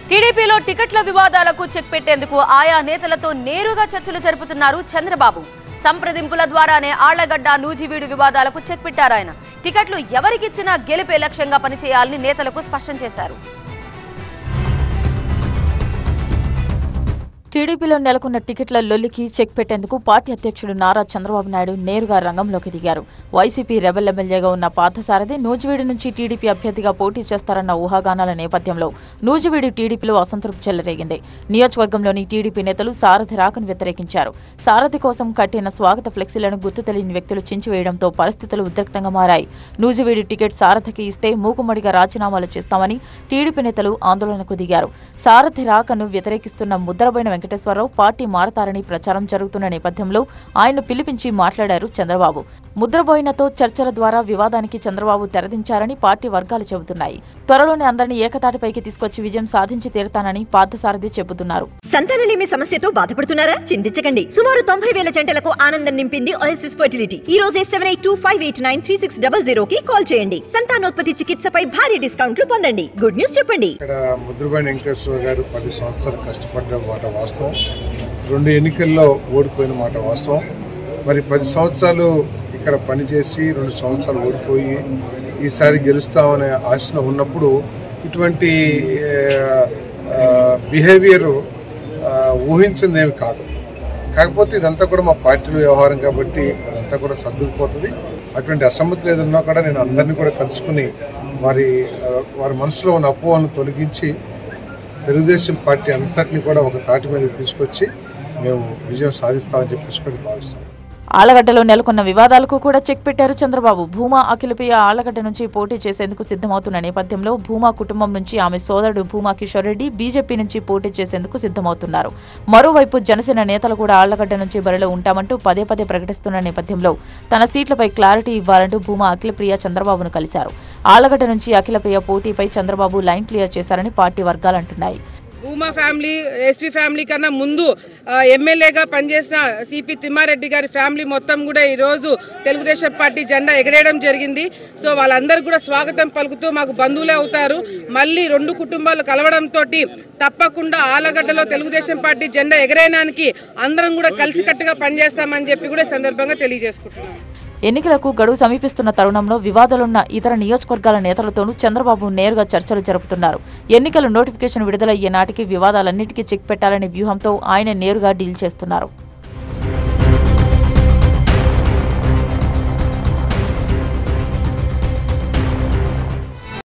టీడీపీలో టికెట్ల వివాదాలకు చెక్ పెట్టేందుకు ఆయా నేతలతో నేరుగా చర్చలు జరుపుతున్నారు చంద్రబాబు. సంప్రదింపుల ద్వారానే ఆళ్లగడ్డ నూజివీడు వివాదాలకు చెక్ పెట్టారు ఆయన. టికెట్లు ఎవరికిచ్చినా గెలిపే లక్ష్యంగా పనిచేయాలని నేతలకు స్పష్టం చేశారు. టీడీపీలో నెలకొన్న టికెట్ల లొల్లికి చెక్ పెట్టేందుకు పార్టీ అధ్యక్షుడు నారా చంద్రబాబు నాయుడు నేరుగా రంగంలోకి దిగారు. వైసీపీ రెబెల్ ఎమ్మెల్యేగా ఉన్న పార్థసారథి నూజివీడు నుంచి టీడీపీ అభ్యర్థిగా పోటీ చేస్తారన్న ఊహాగానాల నేపథ్యంలో నూజివీడు టీడీపీలో అసంతృప్తి చెలరేగింది. నియోజకవర్గంలోని టీడీపీ నేతలు సారథి రాకను వ్యతిరేకించారు. సారథి కోసం కట్టిన స్వాగత ఫ్లెక్సీలను గుర్తు తెలియని వ్యక్తులు చించివేయడంతో పరిస్థితులు ఉద్రిక్తంగా మారాయి. నూజివీడు టికెట్ సారథికి ఇస్తే మూకుమ్మడిగా రాజీనామాలు చేస్తామని టీడీపీ నేతలు ఆందోళనకు దిగారు. సారథి రాకను వ్యతిరేకిస్తున్న ముద్రబోయిన వెంకటేశ్వరరావు పార్టీ మారతారని ప్రచారం జరుగుతున్న నేపథ్యంలో ఆయన్ను పిలిపించి మాట్లాడారు చంద్రబాబు. ముద్రబోయినతో చర్చల ద్వారా వివాదానికి చంద్రబాబు తెరదించారని పార్టీ వర్గాలు చెబుతున్నాయి. త్వరలోనే అందరినీ ఏకతాటిపైకి తీసుకొచ్చి విజయం సాధించి తీరుతానని పార్థసారథి చెబుతున్నారు. సంతానలేమి సమస్యతో బాధపడుతున్నారా? చింతించకండి. సుమారు 90,000 జంటలకు ఆనందం నింపింది ఓఎస్ఎస్ ఫర్టిలిటీ. ఈ రోజే 7825893600 కి కాల్ చేయండి. సంతానోత్పత్తి చికిత్సపై భారీ డిస్కౌంట్లు పొందండి. గుడ్ న్యూస్ చెప్పండి. ముద్రబోయిన వెంకటేశ్వర గారు 10 సంవత్సరాలు కష్టపడ్డ మాట వాస్తవం. 2 ఎన్నికల్లో ఓడిపోయిన మాట వాస్తవం. మరి 10 సంవత్సరాలు ఇక్కడ పనిచేసి 2 సంవత్సరాలు ఓడిపోయి ఈసారి గెలుస్తామనే ఆశలో ఉన్నప్పుడు ఇటువంటి బిహేవియర్ ఊహించిందేమి కాదు. కాకపోతే ఇదంతా కూడా మా పార్టీలో వ్యవహారం కాబట్టి అదంతా కూడా సర్దుకుపోతుంది. అటువంటి అసమ్మతులు ఏదన్నా కూడా నేను అందరినీ కూడా కలుసుకుని వారి మనసులో ఉన్న అపోహలను తొలగించి తెలుగుదేశం పార్టీ అంతటిని కూడా ఒక తాటి మీద తీసుకొచ్చి మేము విజయం సాధిస్తామని చెప్పేసి భావిస్తాం. ఆళ్లగడ్డలో నెలకొన్న వివాదాలకు కూడా చెక్ పెట్టారు చంద్రబాబు. భూమా అఖిలప్రియ ఆళ్లగడ్డ నుంచి పోటీ చేసేందుకు సిద్ధమవుతున్న నేపథ్యంలో భూమా కుటుంబం నుంచి ఆమె సోదరుడు భూమా కిషోర్ రెడ్డి బీజేపీ నుంచి పోటీ చేసేందుకు సిద్ధమవుతున్నారు. మరోవైపు జనసేన నేతలు కూడా ఆళ్లగడ్డ నుంచి బరిలో ఉంటామంటూ పదే ప్రకటిస్తున్న నేపథ్యంలో తన సీట్లపై క్లారిటీ ఇవ్వాలంటూ భూమా అఖిలప్రియ చంద్రబాబును కలిశారు. ఆళ్లగడ్డ నుంచి అఖిలప్రియ పోటీపై చంద్రబాబు లైన్ క్లియర్ చేశారని పార్టీ వర్గాలు అంటున్నాయి. భూమా ఫ్యామిలీ, ఎస్వి ఫ్యామిలీ కన్నా ముందు ఎమ్మెల్యేగా పనిచేసిన సిపి తిమ్మారెడ్డి గారి ఫ్యామిలీ మొత్తం కూడా ఈరోజు తెలుగుదేశం పార్టీ జెండా ఎగరేయడం జరిగింది. సో వాళ్ళందరూ కూడా స్వాగతం పలుకుతూ మాకు బంధువులే అవుతారు. మళ్ళీ 2 కుటుంబాలు కలవడంతో తప్పకుండా ఆళ్లగడ్డలో తెలుగుదేశం పార్టీ జెండా ఎగరేయడానికి అందరం కూడా కలిసికట్టుగా పనిచేస్తామని చెప్పి కూడా ఈ సందర్భంగా తెలియజేసుకుంటున్నాం. ఎన్నికలకు గడువు సమీపిస్తున్న తరుణంలో వివాదాలున్న ఇతర నియోజకవర్గాల నేతలతోనూ చంద్రబాబు నేరుగా చర్చలు జరుపుతున్నారు. ఎన్నికల నోటిఫికేషన్ విడుదలయ్యే నాటికి వివాదాలన్నిటికీ చెక్ పెట్టాలనే వ్యూహంతో ఆయన నేరుగా డీల్ చేస్తున్నారు.